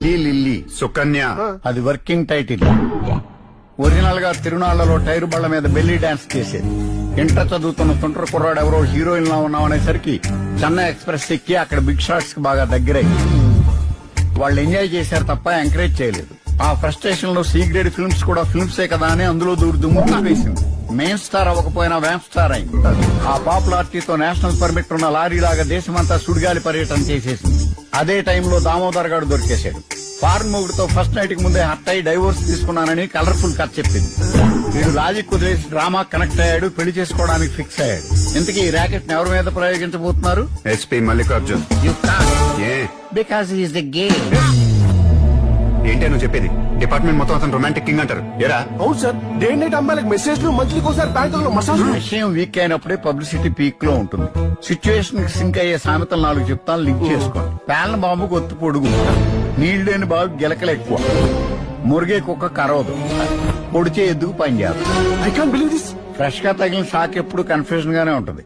Lily Sukanya అది working title. Original గా తిరునాళ్లలో tyre బళ్ల మీద బెల్లీ డాన్స్ చేసేది. ఇంటర్ చదువుతున్న తుంటర కుర్రాడు ఎవరో హీరోయిన్ లా ఉన్నామనేసరికి చెన్నై ఎక్స్ప్రెస్ ఎక్కి అక్కడ బిగ్ షాట్స్ కి బాగా దగ్గరయ్యి వాళ్ళు ఎంజాయ్ చేశారు తప్ప ఎంకరేజ్ చేయలేదు. ఆ ఫ్రస్ట్రేషన్ లో సి గ్రేడ్ ఫిల్మ్స్ కూడా ఫిల్మ్సే కదా అని అందులో దుమ్ము వేసింది. మెయిన్ స్టార్ అవ్వకపోయినా వ్యాంప్ స్టార్ అయింది. ఆ పాపులారిటీతో నేషనల్ పర్మిట్ ఉన్న లారీ లాగా దేశమంతా సుడిగాలి పర్యటన చేసేసింది. అదే టైంలో దామోదర్ గారు దొరికేశాడు. ఫారెన్ మొగుడుతో ఫస్ట్ నైట్ కి ముందే హర్ట్ అయి డైవోర్స్ తీసుకున్నానని కలర్ఫుల్ కథ చెప్పింది. వీడు లాజిక్ కుదిరేసి డ్రామా కనెక్ట్ అయ్యాడు, పెళ్లి చేసుకోవడానికి ఫిక్స్ అయ్యాడు. ఇంతకీ ఈ ర్యాకెట్ ఎవరి మీద ప్రయోగించబోతున్నారు? ఎస్పీ మల్లికార్జున్. ఏ బికాస్ ఈస్ ద గేమ్. ఏంటి నువ్వు చెప్పేది? డిపార్ట్మెంట్ మొత్తం అతను రొమాంటిక్ కింగ్ అంటారు. ఏరా? అవును సార్, డే నైట్ అమ్మాయిలకు మెసేజ్లు, మంత్లీకి ఒకసారి బ్యాంకులో మసాజ్. విషయం వీక్ అయినప్పుడే పబ్లిసిటీ పీక్ లో ఉంటుంది. సిచ్యువేషన్ కి సింక్ అయ్యే సామెతలు 4 చెప్తాను, లింక్ చేసుకోండి. పేలన బాబుకు ఒత్తు పొడుగు, నీళ్లు లేని బాబు గిలకలు ఎక్కువ, మురిగే కుక్క కరవదు, పొడిచే ఎద్దుకు పని చేస్తుంది. I can't believe this. Fresh గా తగిలిన షాక్ ఎప్పుడు కన్ఫ్యూజన్ గానే ఉంటుంది.